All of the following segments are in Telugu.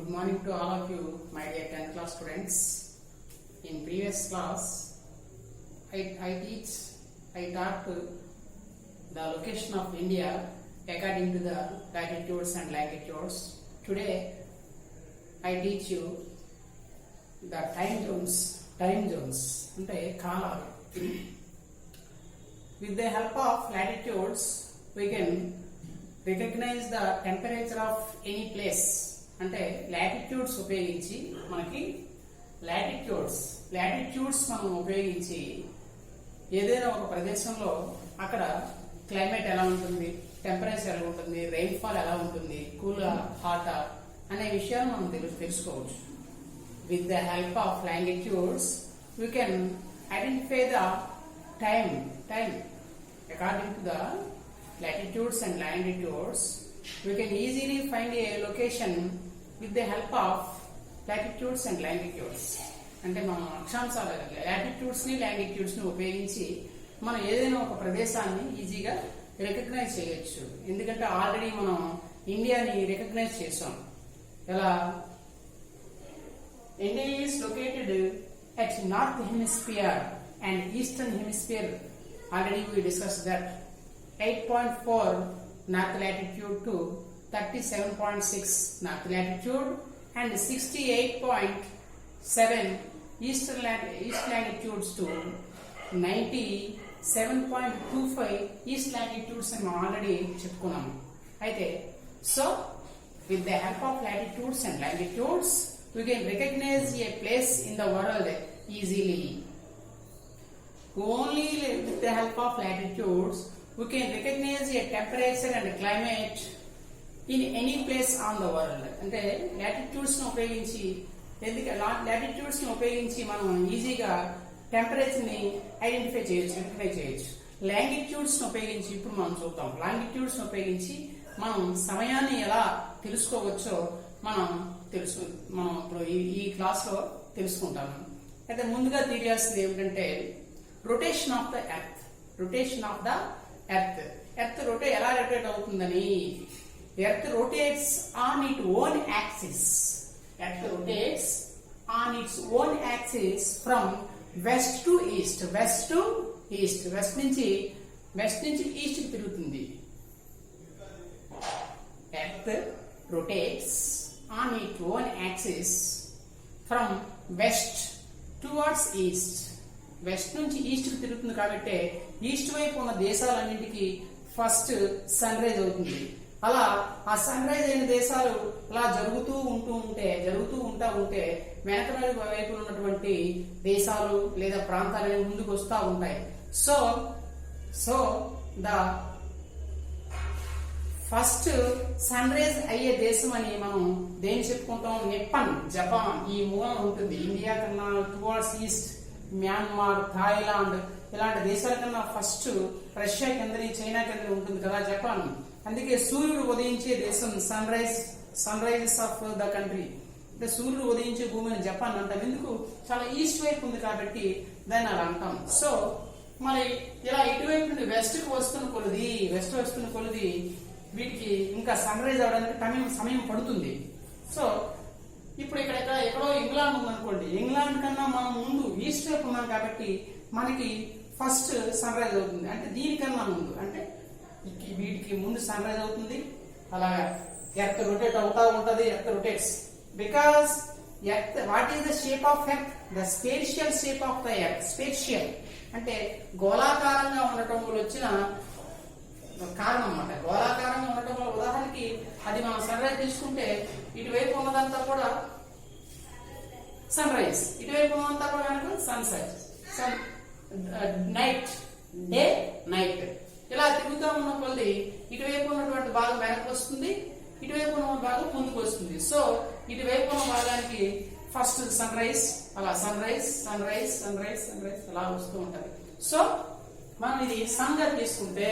Good morning to all of you, my dear 10th class students. In previous class, I taught the location of India according to the latitudes and longitudes. Today, I teach you the time zones. అంటే కాలాలు. With the help of latitudes, we can recognize the temperature of any place. అంటే లాటిట్యూడ్స్ ఉపయోగించి మనకి లాటిట్యూడ్స్ మనం ఉపయోగించి ఏదైనా ఒక ప్రదేశంలో అక్కడ క్లైమేట్ ఎలా ఉంటుంది, టెంపరేచర్ ఎలా ఉంటుంది, రెయిన్ఫాల్ ఎలా ఉంటుంది, కూల్ హాట్ అనే విషయాలు మనం తెలుసుకోవచ్చు. With the help of longitudes, we can identify the time. According to the latitudes and longitudes, we can easily find a location with the help of latitudes and longitudes. అంటే మనం అక్షాంశాలు లాటిట్యూడ్స్ ని లాంగిట్యూడ్స్ ని ఉపయోగించి మనం ఏదైనా ఒక ప్రదేశాన్ని ఈజీగా రికగ్నైజ్ చేయొచ్చు. ఎందుకంటే ఆల్రెడీ మనం ఇండియాని రికగ్నైజ్ చేసాం. ఎలా? India is located at North Hemisphere and Eastern Hemisphere. Already we discussed that. 8.4 north latitude to 37.6 north latitude and 68.7 east latitudes to 97.25 east latitudes అని మనం ఆల్రెడీ చెప్పుకున్నాము. అయితే so with the help of latitudes and longitudes, we can recognize a place in the world easily. Only with the help of latitudes, we can recognize a temperature and climate in any place on the world. అంటే లాటిట్యూడ్స్ ను ఉపయోగించి మనం ఈజీగా టెంపరేచర్ ని ఐడెంటిఫై చేయొచ్చు, రికగ్నైజ్ చేయొచ్చు. లాంగిట్యూడ్స్ ను ఉపయోగించి ఇప్పుడు మనం చూద్దాం. లాంగిట్యూడ్స్ ను ఉపయోగించి మనం సమయాన్ని ఎలా తెలుసుకోవచ్చో మనం ఇప్పుడు ఈ క్లాస్ లో తెలుసుకుంటాము. అయితే ముందుగా తెలియాల్సింది ఏమిటంటే rotation of the earth. Earth ఎలా రొటేట్ అవుతుందని. Earth rotates on it own axis. From west to east. West నుంచి ఈస్ట్ కి తిరుగుతుంది. Earth rotates on its own axis from west towards east. West నుంచి ఈస్ట్ కి తిరుగుతుంది కాబట్టి ఈస్ట్ వైపు ఉన్న దేశాలన్నింటికి ఫస్ట్ సన్ రైజ్ అవుతుంది. అలా ఆ సన్ రైజ్ అయిన దేశాలు అలా జరుగుతూ ఉంటే వెనక వైపు ఉన్నటువంటి దేశాలు లేదా ప్రాంతాలు ముందుకు వస్తూ ఉంటాయి. So the first sunrise అయ్యే దేశం అని మనం దేని చెప్పుకుంటాం? నిప్పన్, జపాన్ ఈ మూలం ఉంటుంది. ఇండియా కన్నా టువర్డ్స్ ఈస్ట్ మ్యాన్మార్, థాయిలాండ్ ఇలాంటి దేశాల కన్నా ఫస్ట్ రష్యా కిందని, చైనా కిందని ఉంటుంది కదా జపాన్. అందుకే సూర్యుడు ఉదయించే దేశం sun rises of the country. అంటే సూర్యుడు ఉదయించే భూమిని జపాన్ అంటాం. ఎందుకు? చాలా ఈస్ట్ వైపు ఉంది కాబట్టి దాన్ని అలా అంటాం. సో మరి ఇలా ఇటువైపు నుండి వెస్ట్ వస్తున్న కొలది వీటికి ఇంకా సన్ రైజ్ అవడానికి సమయం పడుతుంది. సో ఇప్పుడు ఎక్కడో ఇంగ్లాండ్ ఉందనుకోండి, ఇంగ్లాండ్ కన్నా మనం ముందు ఈస్ట్ వైపు ఉన్నాం కాబట్టి మనకి ఫస్ట్ సన్ రైజ్ అవుతుంది. అంటే దీనికన్నా ముందు, అంటే వీటికి ముందు సన్ రైజ్ అవుతుంది. అలాగా ఎర్త్ రొటేట్ అవుతా ఉంటది. Earth rotates because earth what is the shape of earth? The spatial shape of the earth. Spatial అంటే గోళాకారంగా ఉండటం వల్ల వచ్చిన కారణం అన్నమాట. గోళాకారంగా ఉండటం వల్ల ఉదాహరణకి అది మనం సన్ రైజ్ తీసుకుంటే ఇటువైపు ఉన్నదంతా కూడా సన్ రైజ్, ఇటువైపు ఉన్నదంతా కూడా సన్ నైట్, డే నైట్. ఇలా తిరుగుతూ ఉన్న కొద్ది ఇటువైపు ఉన్నటువంటి భాగం వెనక్కి వస్తుంది, ఇటువైపు ఉన్న భాగం ముందుకు వస్తుంది. సో ఇటువైపు ఉన్న భాగానికి ఫస్ట్ సన్ రైజ్, అలా సన్ రైజ్ అలా వస్తూ ఉంటది. సో మనం ఇది సన్ గా తీసుకుంటే,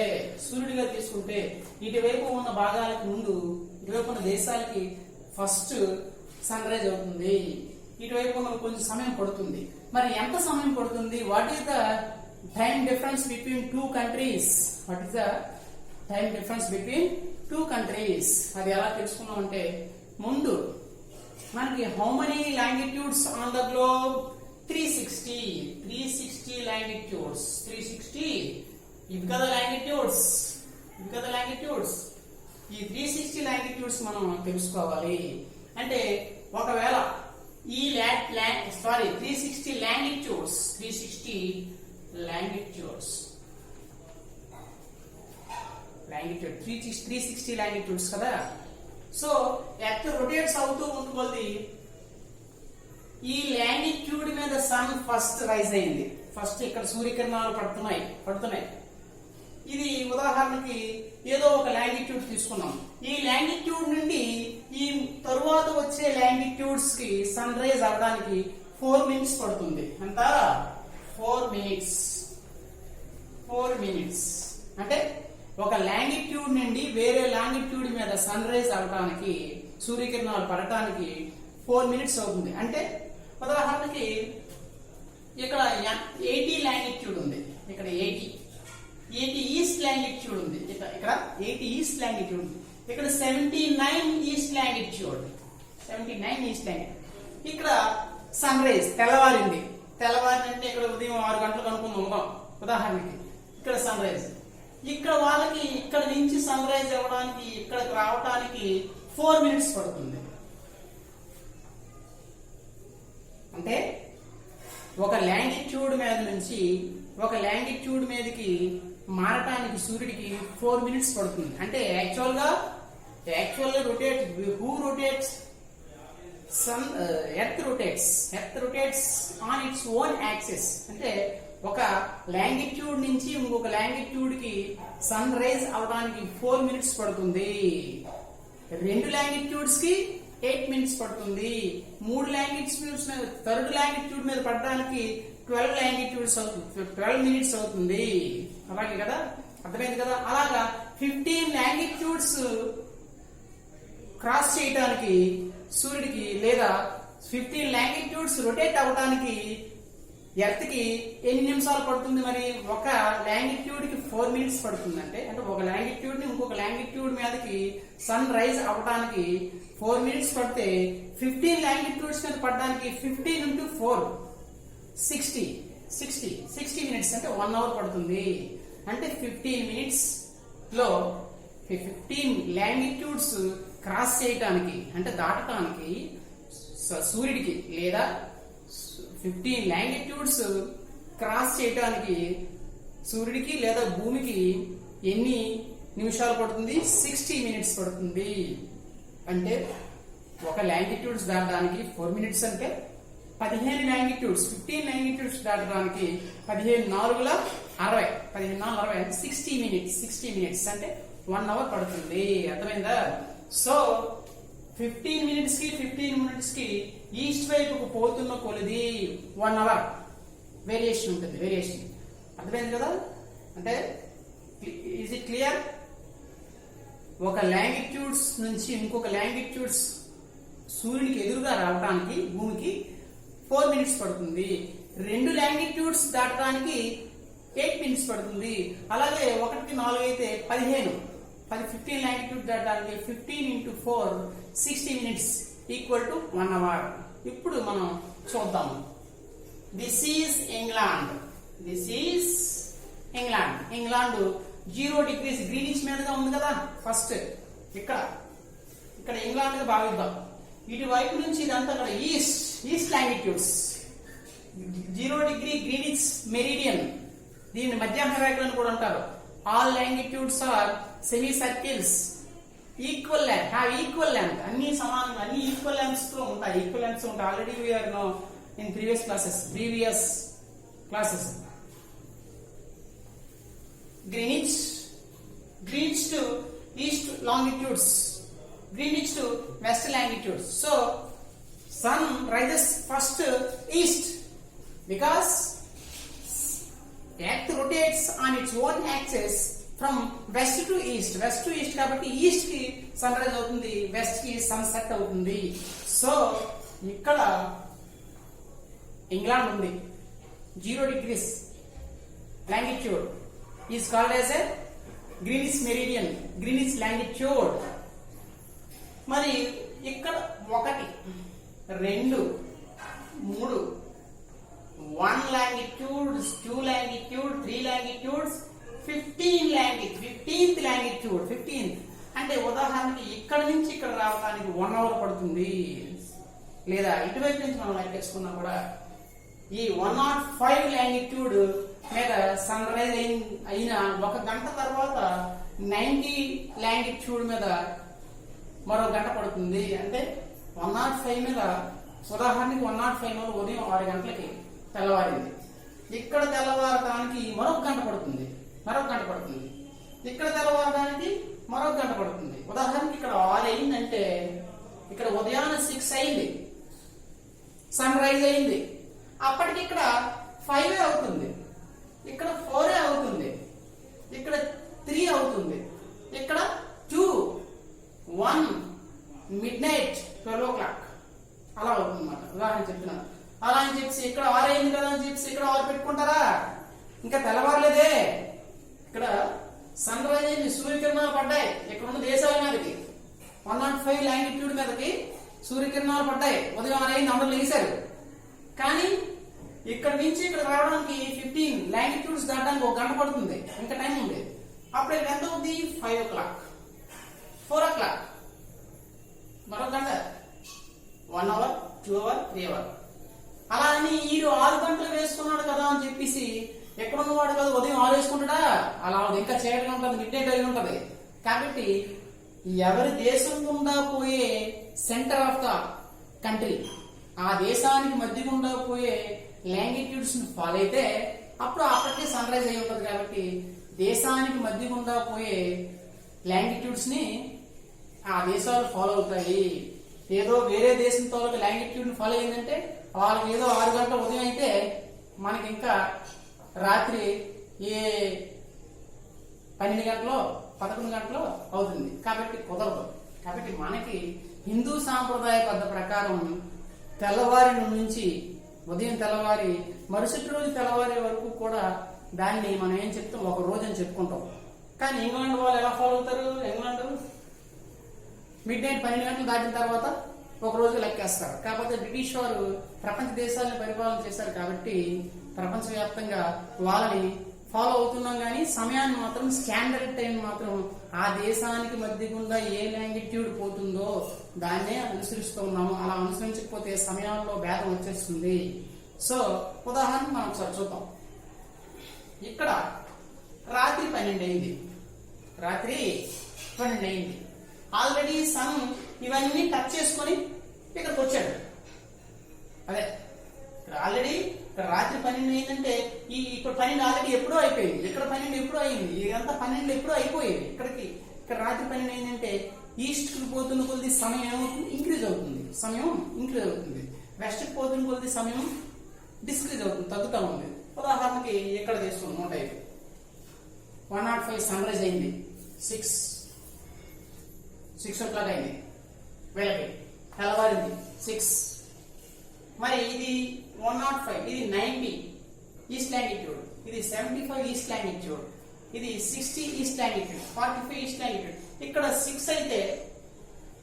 సూర్యుడిగా తీసుకుంటే ఇటువైపు ఉన్న భాగాలకు ముందు ఇటువైపు ఉన్న దేశాలకి ఫస్ట్ సన్ రైజ్ అవుతుంది. ఇటువైపు ఉన్న కొంచెం సమయం పడుతుంది. మరి ఎంత సమయం పడుతుంది? What is the time difference between two countries? అది ఎలా తెలుసుకున్నాం అంటే ముందు మనకి how many longitudes on the globe? 360 longitudes. 360 ఇవి కదా లాంగిట్యూడ్స్. ఈ 360 లాంగిట్యూడ్స్ మనం తెలుసుకోవాలి. అంటే ఒకవేళ ఈ 360 లాంగిట్యూడ్స్ 360 లాంగిట్యూడ్స్ కదా. సో ఎర్త్ రొటేట్స్ అవుతూ ఉంటుంది. ఈ లాంగిట్యూడ్ మీద సన్ ఫస్ట్ రైజ్ అయింది. ఫస్ట్ ఇక్కడ సూర్యకిరణాలు పడుతున్నాయి. ఇది ఉదాహరణకి ఏదో ఒక లాంగిట్యూడ్ తీసుకున్నాం. ఈ లాంగిట్యూడ్ నుండి ఈ తరువాత వచ్చే లాంగిట్యూడ్స్ కి సన్ రైజ్ అవడానికి 4 మినిట్స్ పడుతుంది. ఎంత? 4 మినిట్స్. అంటే ఒక లాంగిట్యూడ్ నుండి వేరే లాంగిట్యూడ్ మీద సన్ రైజ్ అవడానికి, సూర్యకిరణాలు పడటానికి 4 మినిట్స్ అవుతుంది. అంటే ఉదాహరణకి ఇక్కడ 80 లాంగిట్యూడ్ ఉంది. ఇక్కడ 80 ఈస్ట్ లాంగిట్యూడ్ ఉంది. ఇక్కడ 80 ఈస్ట్ లాంగిట్యూడ్ ఉంది. ఇక్కడ 79 ఈస్ట్ లాంగిట్యూడ్. ఇక్కడ సన్ రైజ్ తెల్లవారింది అంటే ఇక్కడ ఉదయం 6 గంటలకు అనుకుందాం ఉదాహరణకి. ఇక్కడ సన్ రైజ్, ఇక్కడ వాళ్ళకి ఇక్కడ నుంచి సన్ రైజ్ అవ్వడానికి, ఇక్కడికి రావడానికి 4 మినిట్స్ పడుతుంది. అంటే ఒక లాంగిట్యూడ్ మీద నుంచి ఒక లాంగిట్యూడ్ మీదకి మారటానికి సూర్యుడికి 4 మినిట్స్ పడుతుంది. అంటే యాక్చువల్గా rotates sun earth rotates on its own axis. అంటే ఒక లాంగిట్యూడ్ నుంచి ఇంకొక లాంగిట్యూడ్ కి సన్ రైజ్ అవడానికి 4 మినిట్స్ పడుతుంది. 2 లాంగిట్యూడ్స్ కి 8 మినిట్స్ పడుతుంది. 3 లాంగిట్యూడ్స్ మీద, థర్డ్ లాంగిట్యూడ్ మీద పడడానికి 12 మినిట్స్ అవుతుంది. అలాగే కదా, అర్థమైంది కదా. అలాగా 15 లాంగిట్యూడ్స్ క్రాస్ చేయడానికి సూర్యుడికి, లేదా 15 లాంగిట్యూడ్స్ రొటేట్ అవడానికి ఎర్త్ కి ఎన్ని నిమిషాలు పడుతుంది? మరి ఒక లాంగిట్యూడ్ కి 4 మినిట్స్ పడుతుంది. అంటే ఒక లాంగిట్యూడ్ ని ఇంకొక లాంగిట్యూడ్ మీదకి సన్ రైజ్ అవడానికి 4 మినిట్స్ పడితే 15 లాంగిట్యూడ్స్ మీద పడడానికి 15 into 4 60 మినిట్స్, అంటే 1 అవర్ పడుతుంది. అంటే 15 మినిట్స్ లో 15 లాంగిట్యూడ్స్ క్రాస్ చేయడానికి, అంటే దాటడానికి సూర్యుడికి, లేదా 15 లాంగిట్యూడ్స్ క్రాస్ చేయడానికి సూర్యుడికి లేదా భూమికి ఎన్ని నిమిషాలు పడుతుంది? 60 మినిట్స్ పడుతుంది. అంటే ఒక లాంగిట్యూడ్స్ దాటడానికి 4 మినిట్స్, అంటే 15 లాంగిట్యూడ్స్ 15 లాంగిట్యూడ్స్ దాటడానికి 15×4=60 60 మినిట్స్, అంటే 1 అవర్ పడుతుంది. అర్థమైందా? సో 15 మినిట్స్ కి ఈస్ట్ వైపుకు పోతున్న కొలిది 1 అవర్ వేరియేషన్ ఉంటుంది. అర్థమైంది కదా. అంటే ఈజ్ ఇట్ క్లియర్? ఒక లాంగిట్యూడ్స్ నుంచి ఇంకొక లాంగిట్యూడ్స్ సూర్యునికి ఎదురుగా రావడానికి భూమికి 4 మినిట్స్ పడుతుంది. 2 లాంగిట్యూడ్స్ దాటడానికి 8 మినిట్స్ పడుతుంది. అలాగే 1కి 4 అయితే 15 లాంగిట్యూడ్ దాటడానికి 15 into 4 60 minutes equal to 1 hour. ఇప్పుడు మనం చూద్దాం. This is England. England 0 degrees Greenwich మీదుగా ఉంది కదా. ఫస్ట్ ఇక్కడ ఇంగ్లాండ్ భావిద్దాం. ఇటువైపు నుంచి ఇదంతా కూడా east longitudes. 0 degree Greenwich meridian, దీన్ని మధ్యాహ్న రేఖలు అని కూడా అంటారు. All longitudes are semicircles, equal length, అన్ని సమానంగా, అన్ని ఈక్వల్ లెంత్స్ తో ఉంటాయి. Already we are know in previous classes. Greenwich to east longitudes, Greenwich to west longitudes. So sun rises first east because earth rotates on its own axis from west to east కాబట్టి ఈస్ట్ కి సన్ రైజ్ అవుతుంది, వెస్ట్ కి సన్ సెట్ అవుతుంది. సో ఇక్కడ ఇంగ్లాండ్ ఉంది. 0 degrees longitude is called as a greenish meridian, greenish longitude. మరి ఇక్కడ 1 2 3 1 longitude 2 longitude 3 longitudes 15th longitude 15th అంటే ఉదాహరణకి ఇక్కడ నుంచి ఇక్కడ రావడానికి 1 అవర్ పడుతుంది. లేదా ఇటువైపు నుంచి మనం లెక్కేసుకున్నా కూడా ఈ 105 లాంగిట్యూడ్ మీద సన్ రైజ్ అయిన 1 గంట తర్వాత 90 లాంగిట్యూడ్ మీద మరో గంట పడుతుంది. అంటే 105 మీద ఉదాహరణకి 105 మీద ఉదయం 6 గంటలకి తెల్లవారింది. ఇక్కడ తెల్లవారడానికి మరొక గంట పడుతుంది. ఇక్కడ తెల్లవారడానికి మరొక గంట పడుతుంది. ఉదాహరణకి ఇక్కడ 6 అయిందంటే ఇక్కడ ఉదయాన్నే 6 అయింది, సన్ రైజ్ అయింది. అప్పటికి ఇక్కడ 5 అవుతుంది, ఇక్కడ 4 అవుతుంది, ఇక్కడ 3 అవుతుంది, ఇక్కడ 2 1 మిడ్ నైట్ 12 o'clock అలా అవుతుంది అన్నమాట. ఉదాహరణ చెప్తున్నాను. అలా అని చెప్పి ఇక్కడ 6 అయింది కదా అని చెప్పి ఇక్కడ 6 పెట్టుకుంటారా? ఇంకా తెల్లవారలేదే. ఇక్కడ సన్ రైజ్ అయింది, సూర్యకిరణాలు పడ్డాయి ఇక్కడ ఉన్న దేశాల మీదకి. 105 లాంగిట్యూడ్ మీదకి సూర్యకిరణాలు పడ్డాయి. ఉదయం 6 అయింది, అందరూ లేచారు. కానీ ఇక్కడ నుంచి ఇక్కడ రావడానికి 15 లాంగిట్యూడ్స్ దాటడానికి 1 గంట పడుతుంది. ఇంకా టైం ఉంది. అప్పుడు ఇక్కడ ఎంత అవుతుంది? 5 o'clock 4 o'clock మరొక గంట 1 hour 2 hour 3 hour. అలా అని ఈ 6 గంటలు వేసుకున్నాడు కదా అని చెప్పేసి ఎక్కడున్నవాడు కదా ఉదయం 6 వేసుకుంటాడా? అలా ఇంకా చేయడం ఉంటుంది, మిడ్ నైట్ అయి ఉంటుంది. కాబట్టి ఎవరి దేశం గుండా పోయే సెంటర్ ఆఫ్ ద కంట్రీ, ఆ దేశానికి మధ్య గుండా పోయే లాంగిట్యూడ్స్ ని ఫాలో అయితే అప్పుడు అప్పటికే సన్ రైజ్ అయి ఉంటుంది. కాబట్టి దేశానికి మధ్య గుండా పోయే లాంగిట్యూడ్స్ ని ఆ దేశాలు ఫాలో అవుతాయి. ఏదో వేరే దేశంతో లాంగిట్యూడ్ ని ఫాలో అయిందంటే వాళ్ళకి ఏదో 6 గంటల ఉదయం అయితే మనకి ఇంకా రాత్రి ఏ 12 గంటలో 11 గంటలో అవుతుంది. కాబట్టి కుదరదు. కాబట్టి మనకి హిందూ సాంప్రదాయ పద్ధతి ప్రకారం తెల్లవారి నుంచి ఉదయం తెల్లవారి మరుసటి రోజు తెల్లవారే వరకు కూడా దాన్ని మనం ఏం చెప్తాం, 1 రోజు అని చెప్పుకుంటాం. కానీ ఇంగ్లాండ్ వాళ్ళు ఎలా ఫాలో అవుతారు? ఇంగ్లాండ్ మిడ్ నైట్ 12 గంటలు దాటిన తర్వాత 1 రోజు లెక్కేస్తారు. కాకపోతే బ్రిటిష్ వారు ప్రపంచ దేశాలను పరిపాలన చేశారు కాబట్టి ప్రపంచవ్యాప్తంగా వాళ్ళని ఫాలో అవుతున్నాం. కానీ సమయాన్ని మాత్రం, స్టాండర్డ్ టైం మాత్రం ఆ దేశానికి మధ్య గుండా ఏ లాంగిట్యూడ్ పోతుందో దాన్నే అనుసరిస్తూ ఉన్నాము. అలా అనుసరించకపోతే సమయాల్లో భేదం వచ్చేస్తుంది. సో ఉదాహరణకు మనం ఒకసారి చూద్దాం. ఇక్కడ రాత్రి 12 అయింది. ఆల్రెడీ సన్ ఇవన్నీ టచ్ చేసుకొని ఇక్కడికి వచ్చాడు. అదే ఆల్రెడీ రాత్రి 12 అయిందంటే ఇక్కడ 12 ఆల్రెడీ ఎప్పుడో అయిపోయింది. ఇక్కడ 12 ఎప్పుడో అయింది. ఇదంతా 12 ఎప్పుడో అయిపోయేది. ఇక్కడ రాత్రి 12 అయిందంటే ఈస్ట్ కి పోతున్న కొద్ది సమయం ఏమవుతుంది? ఇంక్రీజ్ అవుతుంది. వెస్ట్ కి పోతున్న కొద్ది సమయం డిస్క్రీజ్ అవుతుంది, తగ్గుతూ ఉంది. ఉదాహరణకి ఇక్కడ తీసుకున్నాం 105 105 సన్ రైజ్ అయింది. 6 o'clock అయింది. వెళ్ళకి తెల్లవారింది 6. మరి ఇది 105, ఇది 90 ఈస్ట్ లాంగిట్యూడ్, ఇది 75 ఈస్ట్ లాంగిట్యూడ్, ఇది 60 ఈస్ట్ లాంగిట్యూడ్, 45 ఈస్ట్ లాంగిట్యూడ్. ఇక్కడ 6 అయితే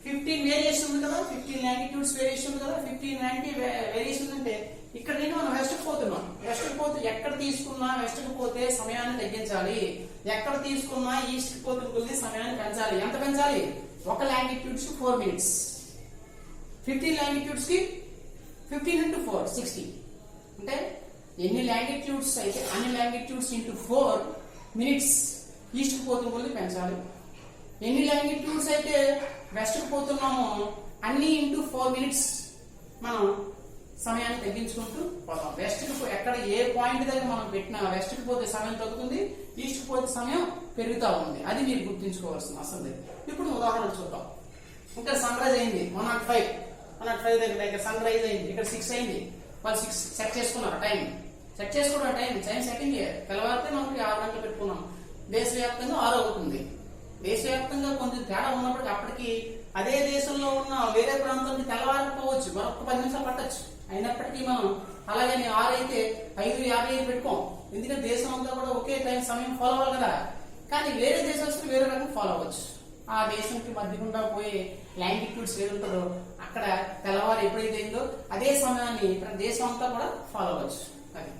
15 వేరియేషన్ ఉంది కదా, 15 లాంగిట్యూడ్స్ వేరియేషన్ ఉంది కదా, 15 90 వేరియేషన్ అంటే ఇక్కడ నేను మనం వెస్ట్ కి పోతున్నాం. వెస్ట్ కి పోతే ఎక్కడ తీసుకున్నా వెస్ట్ కి పోతే సమయాన్ని తగ్గించాలి, ఎక్కడ తీసుకున్నా ఈస్ట్ కి పోతున్న కొద్ది సమయాన్ని పెంచాలి. ఎంత పెంచాలి? 1 లాంగిట్యూడ్స్ 4 minutes, 15 లాంగిట్యూడ్స్ కి 15 into 4 60. అంటే ఎన్ని లాంగిట్యూడ్స్ అయితే అన్ని లాంగిట్యూడ్స్ ఇంటూ 4 minutes ఈస్ట్ కి పోతున్న కొద్ది పెంచాలి. ఎన్ని లాంగిట్యూడ్స్ అయితే వెస్ట్ కి పోతున్నామో అన్ని ఇంటూ 4 minutes మనం సమయాన్ని తగ్గించుకుంటూ పోతాం. వెస్ట్ కి ఎక్కడ ఏ పాయింట్ దగ్గర మనం పెట్టినా వెస్ట్ కి పోతే సమయం తగ్గుతుంది, ఈస్ట్ కి పోతే సమయం పెరుగుతా ఉంది. అది మీరు గుర్తుంచుకోవాల్సిన అసలు. ఇప్పుడు ఉదాహరణ చూద్దాం. ఇక్కడ సన్ రైజ్ అయింది 105 దగ్గర సన్ రైజ్ అయింది. ఇక్కడ 6 అయింది. వాళ్ళు 6 సెట్ చేసుకున్నారు. టైం సెట్టింగ్ తెల్లవారితే మనకి 6 గంటలు పెట్టుకున్నాం. దేశవ్యాప్తంగా 6 అవుతుంది. దేశవ్యాప్తంగా కొంచెం తేడా ఉన్నప్పటికీ అప్పటికి అదే దేశంలో ఉన్న వేరే ప్రాంతానికి తెల్లవారిపోవచ్చు, మరొక 10 నిమిషాలు పట్టచ్చు. అయినప్పటికీ మనం అలాగని 6 అయితే 5:55 పెట్టుకోం. ఎందుకంటే దేశం అంతా కూడా ఒకే టైం సమయం ఫాలో అవ్వాలి కదా. కానీ వేరే దేశస్తులు వేరే రకం ఫాలో అవ్వచ్చు. ఆ దేశంకి మధ్య గుండా పోయే లాంగిట్యూడ్స్ ఏదుంటుందో అక్కడ తెల్లవారు ఎప్పుడైతే అయిందో అదే సమయాన్ని ఇక్కడ దేశం అంతా కూడా ఫాలో అవ్వచ్చు. అది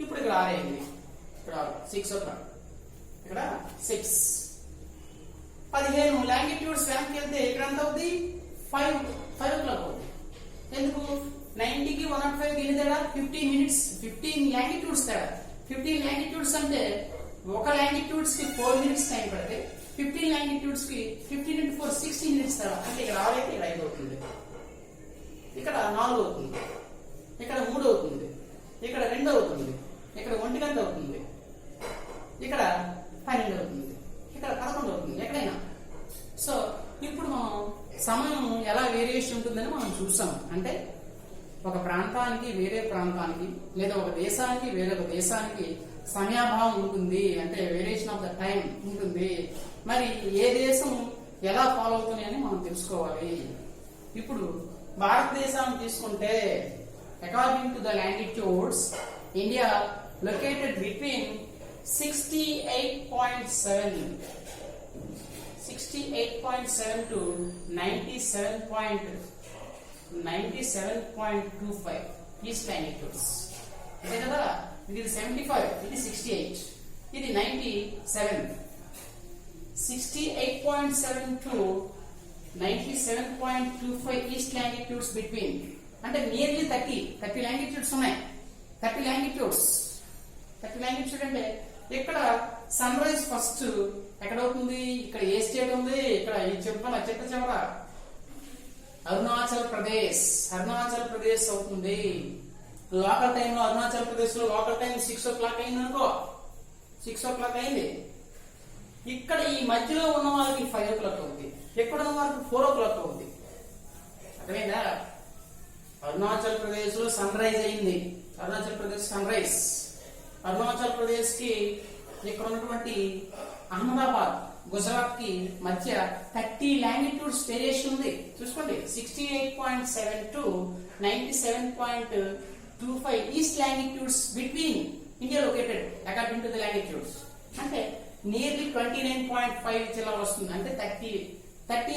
ఇప్పుడు ఇక్కడ 6 అయింది, ఇక్కడ 6 o'clock, ఇక్కడ 6. 15 లాంగిట్యూడ్స్ వెనక్కి వెళ్తే ఇక్కడ ఎంత అవుతుంది? 5 o'clock అవుతుంది. ఎందుకు? 90కి 105 దీని తేడా 15 minutes, 15 లాంగిట్యూడ్స్ తేడా. 15 లాంగిట్యూడ్స్ అంటే ఒక లాంగిట్యూడ్స్ కి 4 minutes టైం పడితే 15 లాంగిట్యూడ్స్ కి 15 into 4 60 minutes తేడా. అంటే ఇక్కడ 6 అయితే ఇక్కడ 5 అవుతుంది, ఇక్కడ 4 అవుతుంది, ఇక్కడ 3 అవుతుంది, ఇక్కడ 2 అవుతుంది, ఇక్కడ 1 గంట అవుతుంది, ఇక్కడ 12 అవుతుంది, ఇక్కడ 11 అవుతుంది, ఎక్కడైనా. సో ఇప్పుడు మనం సమయం ఎలా వేరియేషన్ ఉంటుందని మనం చూసాం. అంటే ఒక ప్రాంతానికి వేరే ప్రాంతానికి లేదా ఒక దేశానికి వేరొక దేశానికి సమయాభావం ఉంటుంది, అంటే వేరియేషన్ ఆఫ్ ద టైం ఉంటుంది. మరి ఏ దేశం ఎలా ఫాలో అవుతుంది అని మనం తెలుసుకోవాలి. ఇప్పుడు భారతదేశాన్ని తీసుకుంటే according to the longitudes India located between 68.7 to 97.25 east longitudes. అంతే కదా, ఇది 75, ఇది 68, ఇది 97. 68.7 to 97.25 ఈస్ట్ లాంగిట్యూడ్స్ బిట్వీన్, అంటే నియర్లీ 30 లాంగిట్యూడ్స్ ఉన్నాయి. 30 లాంగిట్యూడ్స్ అంటే ఇక్కడ సన్ రైజ్ ఫస్ట్ ఎక్కడ అవుతుంది? ఇక్కడ ఏ స్టేట్ ఉంది? ఇక్కడ చెప్పాల చిట్ట చివర అరుణాచల్ ప్రదేశ్ అవుతుంది. లోకల్ టైంలో అరుణాచల్ ప్రదేశ్ లో లోకల్ టైం 6 o'clock అయింది అనుకో, 6 o'clock అయింది. ఇక్కడ ఈ మధ్యలో ఉన్న వాళ్ళకి 5 o'clock అవుతుంది, ఎక్కడ ఉన్న వాళ్ళకి 4 o'clock అవుతుంది. అర్థమైందా? అరుణాచల్ ప్రదేశ్ లో సన్ రైజ్ అయింది, అరుణాచల్ ప్రదేశ్ సన్ రైజ్. అరుణాచల్ ప్రదేశ్ కి ఇక్కడ ఉన్నటువంటి అహ్మదాబాద్ గుజరాత్ కి మధ్య 30 లాంగిట్యూడ్స్ వేరియేషన్ ఉంది. చూసుకోండి, 68.7 to 97.25 east longitudes between India located according to the longitudes. అంటే నియర్లీ 29.5 జిల్లా వస్తుంది. అంటే 30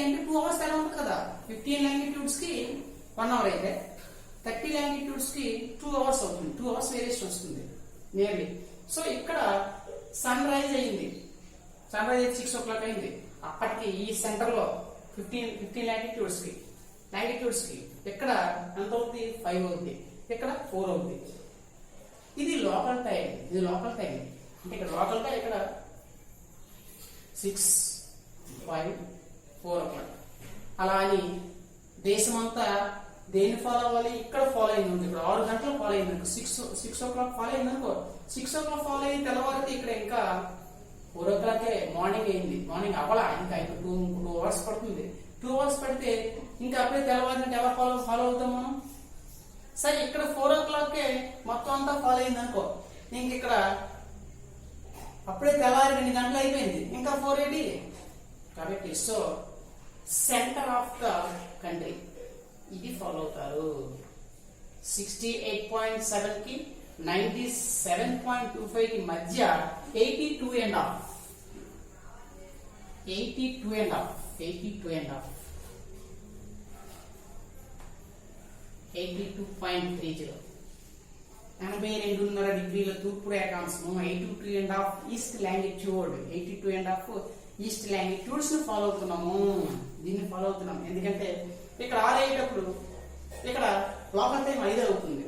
అంటే 2 hours ఎలా ఉంటుంది కదా. 15 లాంగిట్యూడ్స్ కి 1 hour అయితే 30 లాంగిట్యూడ్స్ కి 2 hours అవుతుంది. 2 hours వేరియేషన్ వస్తుంది నియర్లీ. సో ఇక్కడ సన్ రైజ్ అయింది, 6 o'clock అయింది. అప్పటికి ఈ సెంటర్ లో 15 లాంగిట్యూడ్స్ కి ఇక్కడ ఎంత అవుతుంది? 5 అవుతుంది, ఇక్కడ 4 అవుతుంది. ఇది లోకల్ టైం, అంటే ఇక్కడ లోకల్ గా ఇక్కడ 6, 5, 4 o'clock. అలా అని దేశమంతా దేన్ని ఫాలో అవ్వాలి? ఇక్కడ ఫాలో అయింది ఉంది, ఇక్కడ 6 గంటలు ఫాలో అయింది అనుకో, 6 o'clock ఫాలో అయింది అనుకో, 6 o'clock ఫాలో అయిన తెల్లవారితే ఇక్కడ ఇంకా 4 o'clock మార్నింగ్ అయింది. మార్నింగ్ అవ్వాలా, ఇంకా 2 hours పడుతుంది. 2 hours పడితే ఇంకా అప్పుడే తెల్లవారినట్టు ఎవరు ఫాలో అవుతాం మనం? సరే, ఇక్కడ 4 o'clock మొత్తం అంతా ఫాలో అయింది అనుకో, ఇంక ఇక్కడ అప్పుడే తెల్లవారి 2 గంటలు అయిపోయింది, ఇంకా 4 ఏంటి కాబట్టి. So centre of the country ఇది ఫాలో అవుతారు. 68.7 కి 97.25 కి మధ్య 82.5 82.30 82.5 డిగ్రీల తూర్పు రేఖాంశం 82.5 east longitude 82.5 east longitudes follow అవుతున్నాము. దీన్ని ఫాలో అవుతున్నాం ఎందుకంటే ఇక్కడ 6 అయ్యేటప్పుడు ఇక్కడ లోకల్ టైం 5 అవుతుంది,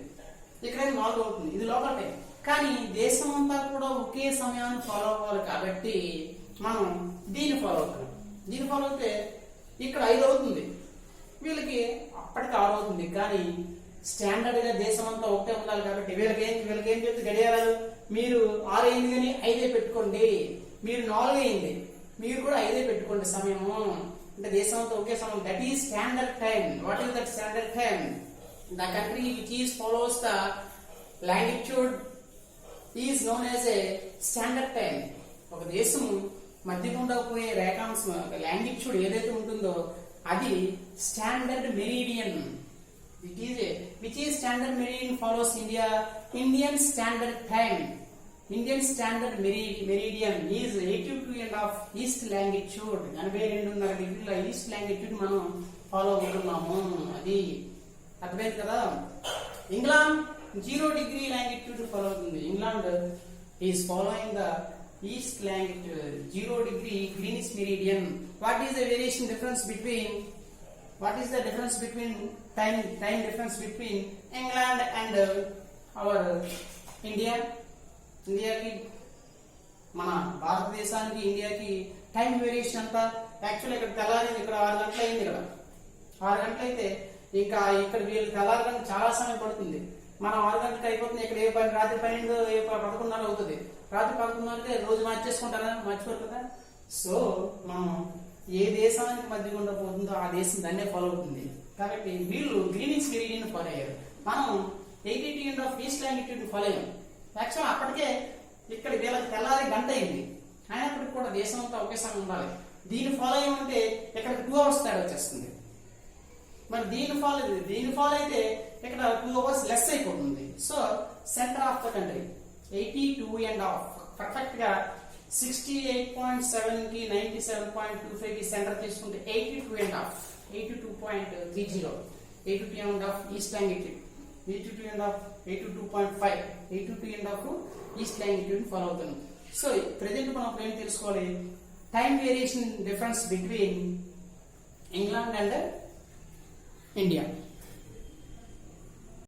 ఇక్కడ 4 అవుతుంది. ఇది లోకల్ టైం, కానీ దేశం అంతా కూడా ఒకే సమయాన్ని ఫాలో అవ్వాలి కాబట్టి మనం దీన్ని ఫాలో అవుతున్నాం. దీన్ని ఫాలో అయితే ఇక్కడ 5 అవుతుంది, వీళ్ళకి అప్పటికి 6 అవుతుంది. కానీ స్టాండర్డ్ గా దేశం అంతా ఒకటే ఉండాలి కాబట్టి వీళ్ళకి ఏం చెప్తే గడియారాలు మీరు 6 అయింది కానీ 5 పెట్టుకోండి, మీరు 4 అయింది మీరు కూడా 5 పెట్టుకోండి సమయము. అంటే దేశం అంతా ఒకే సమయం. That is standard time. What is that standard time? The country which is follows the longitude is known as a standard time. ఒక దేశం మధ్య గుండా పోయే రేఖాంశం లాంగిట్యూడ్ ఏదైతే ఉంటుందో అది standard meridian. Which is standard meridian follows Indian standard time. Indian standard meridian is 82.5 east longitude, 82.5 డిగ్రీల ఈస్ట్ లాంగిట్యూడ్ మనం ఫాలో అవుతున్నాము. అది అర్థమైంది కదా. ఇంగ్లాండ్ 0 డిగ్రీ లాంగిట్యూడ్ ఫాలో అవుతుంది. England is following the east longitude 0 degree greenish meridian. What is the variation difference between time difference between England and our India? ఇండియాకి, మన భారతదేశానికి ఇండియాకి టైం వేరియేషన్ అంతా యాక్చువల్ ఇక్కడ తెల్లారింది, ఇక్కడ 6 గంటలు అయింది. ఇక్కడ 6 గంటలు అయితే ఇంకా ఇక్కడ వీళ్ళు తెల్లారడానికి చాలా సమయం పడుతుంది. మనం 6 గంటలకు అయిపోతుంది. ఇక్కడ ఏ పని రాత్రి 12 11:30 అవుతుంది. రాత్రి 11:30 రోజు మార్చేసుకుంటారా? మర్చిపోరు కదా. సో మనం ఏ దేశానికి మధ్య గుండా పోతుందో ఆ దేశం దాన్నే ఫాలో అవుతుంది. కాబట్టి వీళ్ళు గ్రీనిష్ మెరీడియన్ ఫాలో అయ్యారు. మనం 82.5 ఈస్ట్ లాంగిట్యూడ్ ఫాలో అయ్యాం. యాక్చువల్ అప్పటికే ఇక్కడ వీళ్ళకి తెల్లారి గంట అయింది. అయినప్పటికీ కూడా దేశం అంతా ఒకేసారి ఉండాలి. దీన్ని ఫాలో అయ్యమంటే ఇక్కడ 2 అవర్స్ తేడా వచ్చేస్తుంది. మరి దీన్ని ఫాలో అయితే ఇక్కడ 2 అవర్స్ లెస్ అయిపోతుంది. So centre of the country 82.5 perfect గా 68.7 కి 97.25 కి సెంటర్ తీసుకుంటే 82.5 82.30 82.5 east longitude 82.5 82.5 east longitude follow అవుతుంది. సో ప్రెజెంట్ మనం ఏం తెలుసుకోవాలి? Time variation difference between England and India.